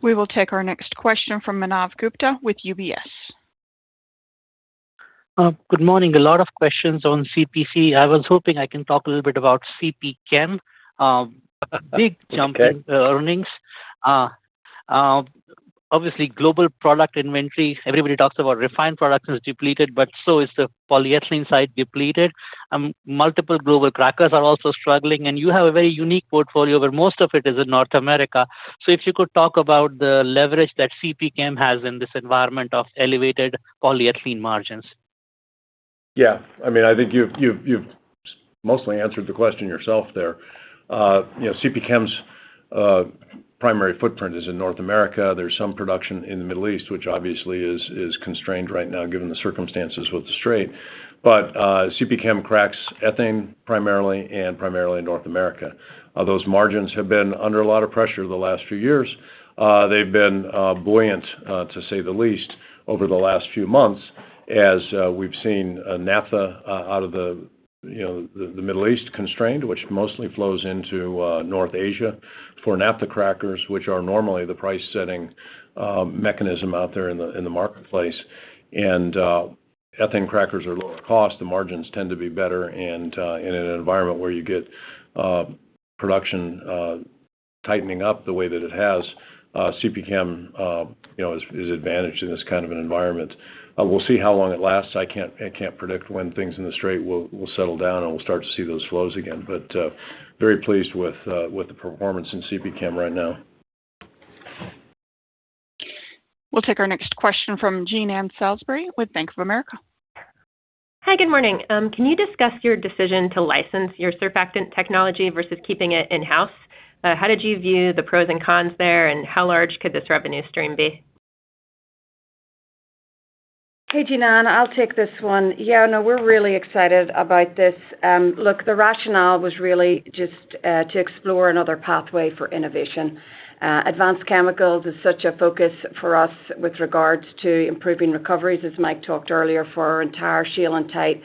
We will take our next question from Manav Gupta with UBS. Good morning. A lot of questions on CPC. I was hoping I can talk a little bit about CP Chem. Big jump in earnings. Obviously, global product inventory, everybody talks about refined production is depleted, but so is the polyethylene side depleted. Multiple global crackers are also struggling, and you have a very unique portfolio where most of it is in North America. So if you could talk about the leverage that CP Chem has in this environment of elevated polyethylene margins. Yeah. I mean, I think you've mostly answered the question yourself there. CP Chem's primary footprint is in North America. There's some production in the Middle East, which obviously is constrained right now given the circumstances with the Strait. But CP Chem cracks ethane primarily and primarily in North America. Those margins have been under a lot of pressure the last few years. They've been buoyant, to say the least, over the last few months as we've seen naphtha out of the Middle East constrained, which mostly flows into North Asia for naphtha crackers, which are normally the price-setting mechanism out there in the marketplace. And ethane crackers are lower cost. The margins tend to be better. And in an environment where you get production tightening up the way that it has, CP Chem is advantaged in this kind of an environment. We'll see how long it lasts. I can't predict when things in the Strait will settle down and we'll start to see those flows again. But very pleased with the performance in CP Chem right now. We'll take our next question from Jean Ann Salisbury with Bank of America. Hi, good morning. Can you discuss your decision to license your surfactant technology versus keeping it in-house? How did you view the pros and cons there, and how large could this revenue stream be? Hey, Jinan, I'll take this one. Yeah, no, we're really excited about this. Look, the rationale was really just to explore another pathway for innovation. Advanced chemicals is such a focus for us with regards to improving recoveries, as Mike talked earlier, for our entire shale and tight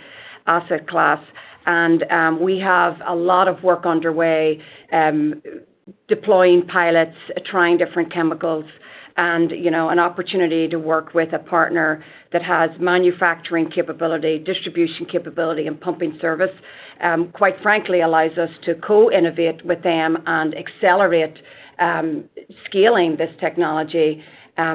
asset class. And we have a lot of work underway deploying pilots, trying different chemicals, and an opportunity to work with a partner that has manufacturing capability, distribution capability, and pumping service, quite frankly, allows us to co-innovate with them and accelerate scaling this technology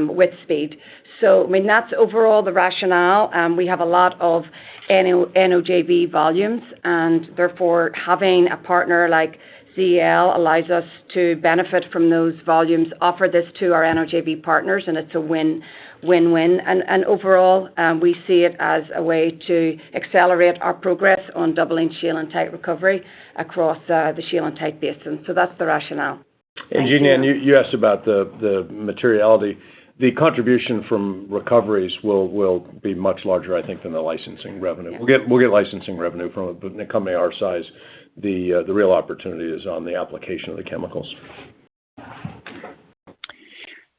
with speed. So, I mean, that's overall the rationale. We have a lot of NOJV volumes, and therefore having a partner like CEL allows us to benefit from those volumes, offer this to our NOJV partners, and it's a win-win. And overall, we see it as a way to accelerate our progress on doubling shale and tight recovery across the shale and tight basin. So that's the rationale. And Jean, you asked about the materiality. The contribution from recoveries will be much larger, I think, than the licensing revenue. Yeah. We'll get licensing revenue from it, but in a company our size, the real opportunity is on the application of the chemicals.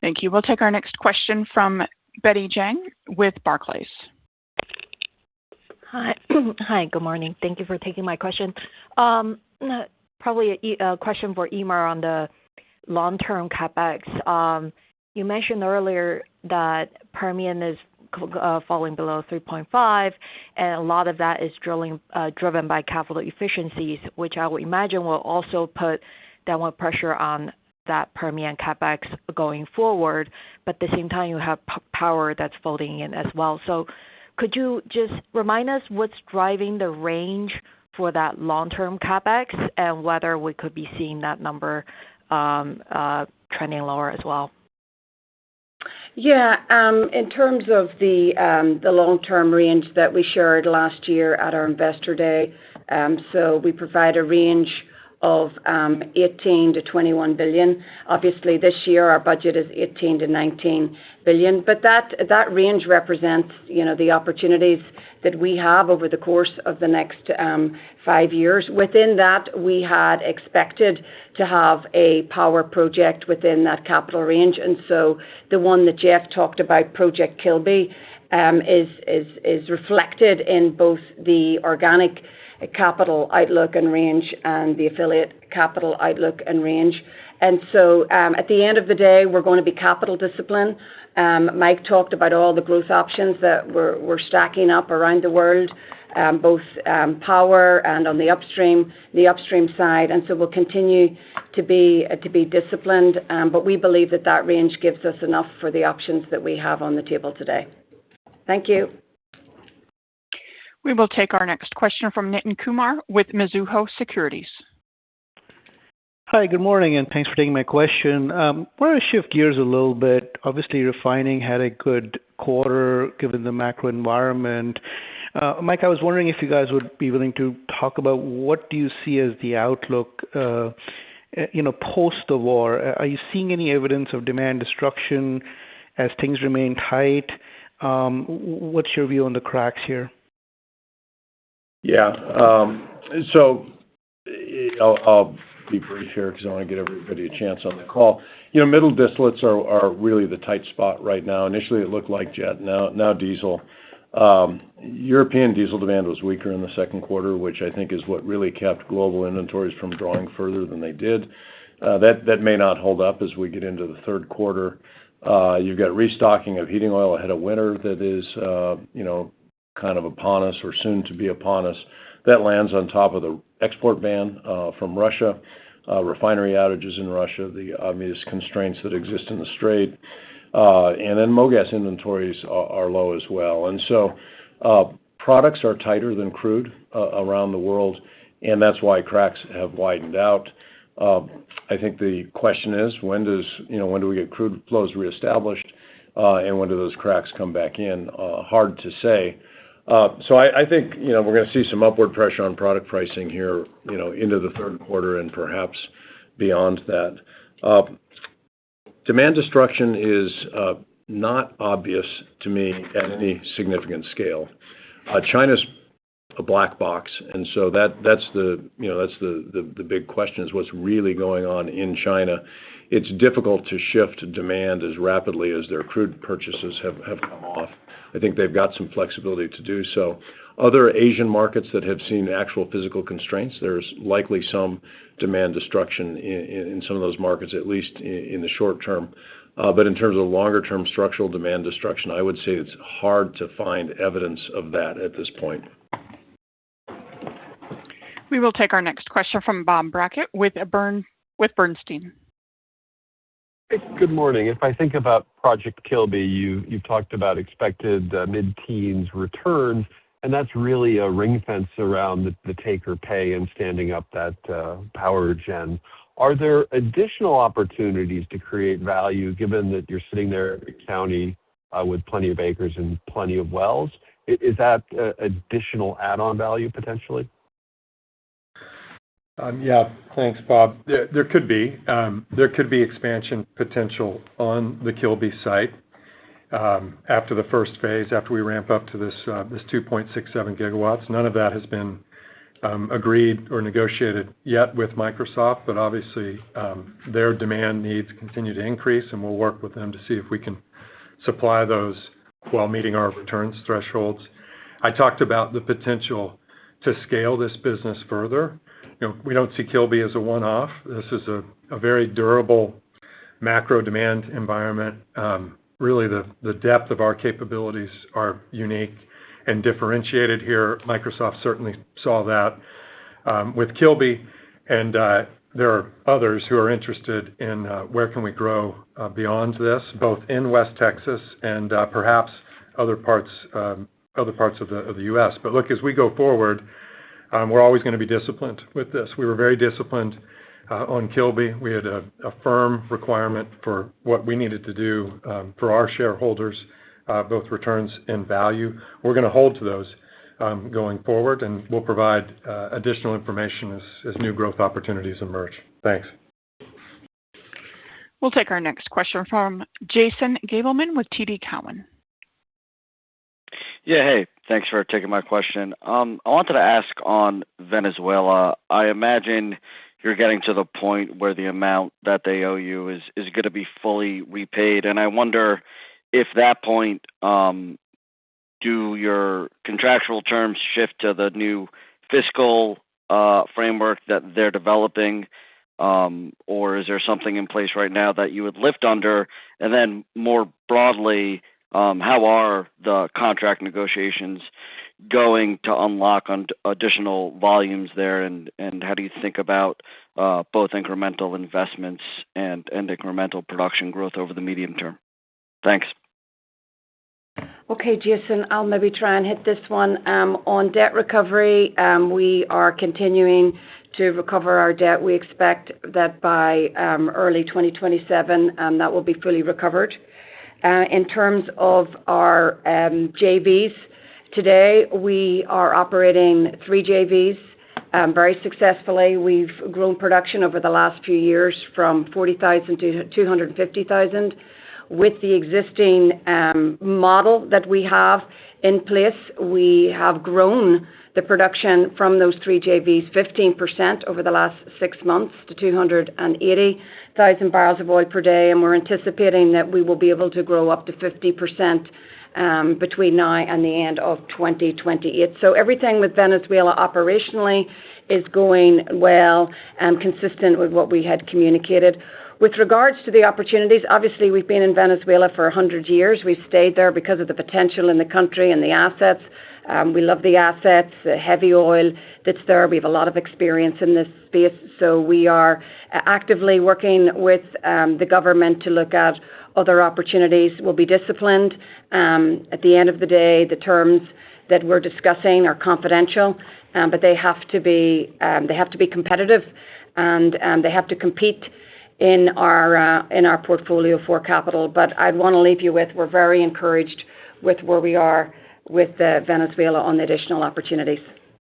Thank you. We'll take our next question from Betty Jiang with Barclays. Hi. Hi, good morning. Thank you for taking my question. Probably a question for Eimear on the long-term CapEx. You mentioned earlier that Permian is falling below 3.5, and a lot of that is driven by capital efficiencies, which I would imagine will also put downward pressure on that Permian CapEx going forward. But at the same time, you have power that's folding in as well. So could you just remind us what's driving the range for that long-term CapEx and whether we could be seeing that number trending lower as well? Yeah, in terms of the long-term range that we shared last year at our Investor Day, so we provide a range of 18 to 21 billion. Obviously, this year our budget is 18 to 19 billion, but that range represents, the opportunities that we have over the course of the next 5 years. Within that, we had expected to have a power project within that capital range, and so the one that Jeff talked about, Project Kilby, is reflected in both the organic capital outlook and range and the affiliate capital outlook and range. And so at the end of the day, we're going to be capital disciplined. Mike talked about all the growth options that we're stacking up around the world, both power and on the upstream side. And so we'll continue to be disciplined, but we believe that range gives us enough for the options that we have on the table today. Thank you. We will take our next question from Nitin Kumar with Mizuho Securities. Hi, good morning, and thanks for taking my question. I want to shift gears a little bit. Obviously, refining had a good quarter given the macro environment. Mike, I was wondering if you guys would be willing to talk about what do you see as the outlook, post the war? Are you seeing any evidence of demand destruction as things remain tight? What's your view on the cracks here? Yeah. So I'll be brief here because I want to get everybody a chance on the call. Middle distillates are really the tight spot right now. Initially, it looked like jet, now diesel. European diesel demand was weaker in the second quarter, which I think is what really kept global inventories from drawing further than they did. That may not hold up as we get into the third quarter. You've got restocking of heating oil ahead of winter that is, kind of upon us or soon to be upon us. That lands on top of the export ban from Russia, refinery outages in Russia, the obvious constraints that exist in the Strait, and then MoGas inventories are low as well. And so products are tighter than crude around the world, and that's why cracks have widened out. I think the question is, when do we get crude flows reestablished, and when do those cracks come back in? Hard to say. So I think, we're going to see some upward pressure on product pricing here, into the third quarter and perhaps beyond that. Demand destruction is not obvious to me at any significant scale. China's a black box, and so that's the big question is what's really going on in China. It's difficult to shift demand as rapidly as their crude purchases have come off. I think they've got some flexibility to do so. Other Asian markets that have seen actual physical constraints, there's likely some demand destruction in some of those markets, at least in the short term. But in terms of longer-term structural demand destruction, I would say it's hard to find evidence of that at this point. We will take our next question from Bob Brackett with Bernstein. Good morning. If I think about Project Kilby, you've talked about expected mid-teens returns, and that's really a ring fence around the take or pay and standing up that power gen. Are there additional opportunities to create value given that you're sitting there in the county with plenty of acres and plenty of wells? Is that additional add-on value potentially? Yeah, thanks, Bob. There could be expansion potential on the Kilby site after the first phase, after we ramp up to this 2.67 gigawatts. None of that has been agreed or negotiated yet with Microsoft, but obviously their demand needs continue to increase, and we'll work with them to see if we can supply those while meeting our returns thresholds. I talked about the potential to scale this business further. We don't see Kilby as a one-off. This is a very durable macro demand environment. Really, the depth of our capabilities are unique and differentiated here. Microsoft certainly saw that with Kilby, and there are others who are interested in where can we grow beyond this, both in West Texas and perhaps other parts of the U.S. But look, as we go forward, we're always going to be disciplined with this. We were very disciplined on Kilby. We had a firm requirement for what we needed to do for our shareholders, both returns and value. We're going to hold to those going forward, and we'll provide additional information as new growth opportunities emerge. Thanks. We'll take our next question from Jason Gabelman with TD Cowen. Yeah, hey, thanks for taking my question. I wanted to ask on Venezuela. I imagine you're getting to the point where the amount that they owe you is going to be fully repaid, and I wonder if that point, do your contractual terms shift to the new fiscal framework that they're developing, or is there something in place right now that you would lift under? And then more broadly, how are the contract negotiations going to unlock on additional volumes there, and how do you think about both incremental investments and incremental production growth over the medium term? Thanks. Okay, Jason, I'll maybe try and hit this one. On debt recovery, we are continuing to recover our debt. We expect that by early 2027, that will be fully recovered. In terms of our JVs, today we are operating 3 JVs very successfully. We've grown production over the last few years from 40,000 to 250,000. With the existing model that we have in place, we have grown the production from those 3 JVs 15% over the last 6 months to 280,000 barrels of oil per day, and we're anticipating that we will be able to grow up to 50% between now and the end of 2028. So everything with Venezuela operationally is going well and consistent with what we had communicated. With regards to the opportunities, obviously we've been in Venezuela for 100 years. We've stayed there because of the potential in the country and the assets. We love the assets, the heavy oil that's there. We have a lot of experience in this space. So we are actively working with the government to look at other opportunities. We'll be disciplined. At the end of the day, the terms that we're discussing are confidential, but they have to be competitive, and they have to compete in our portfolio for capital. But I'd want to leave you with, we're very encouraged with where we are with Venezuela on the additional opportunities.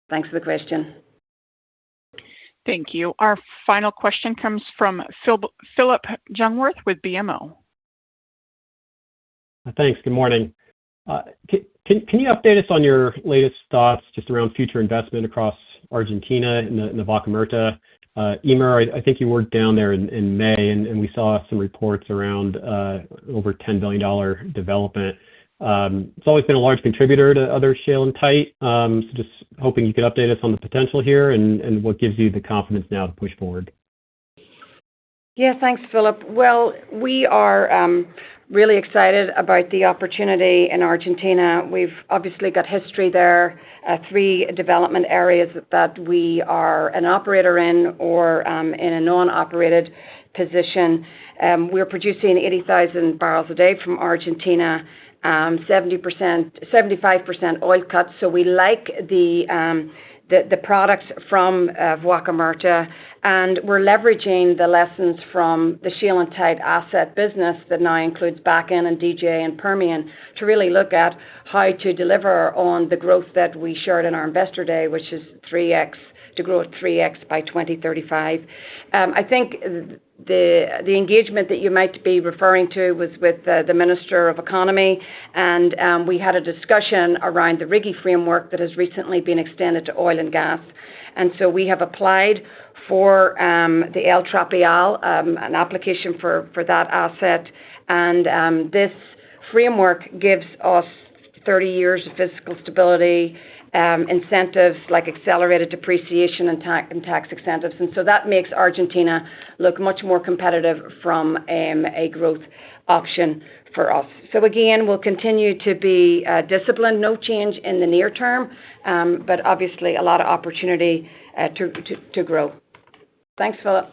Thanks for the question. Thank you. Our final question comes from Philip Jungwirth with BMO. Thanks. Good morning. Can you update us on your latest thoughts just around future investment across Argentina in the Vaca Muerta? Eimear, I think you were down there in May, and we saw some reports around over $10 billion development. It's always been a large contributor to other shale and tight. So just hoping you could update us on the potential here and what gives you the confidence now to push forward. Yeah, thanks, Philip. Well, we are really excited about the opportunity in Argentina. We've obviously got history there, 3 development areas that we are an operator in or in a non-operated position. We're producing 80,000 barrels a day from Argentina, 75% oil cut. So we like the products from Vaca Muerta, and we're leveraging the lessons from the shale and tight asset business that now includes Bakken and DJ and Permian to really look at how to deliver on the growth that we shared in our Investor Day, which is 3x, to grow at 3x by 2035. I think the engagement that you might be referring to was with the Minister of Economy, and we had a discussion around the RIGI framework that has recently been extended to oil and gas. And so we have applied for the El Trapial, an application for that asset, and this framework gives us 30 years of fiscal stability, incentives like accelerated depreciation and tax incentives. And so that makes Argentina look much more competitive from a growth option for us. So again, we'll continue to be disciplined, no change in the near term, but obviously a lot of opportunity to grow. Thanks, Philip.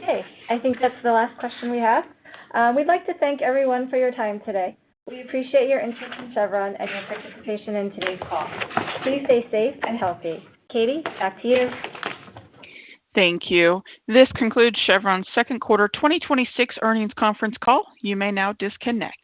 Okay, I think that's the last question we have. We'd like to thank everyone for your time today. We appreciate your interest in Chevron and your participation in today's call. Please stay safe and healthy. Katie, back to you. Thank you. This concludes Chevron's second quarter 2026 earnings conference call. You may now disconnect.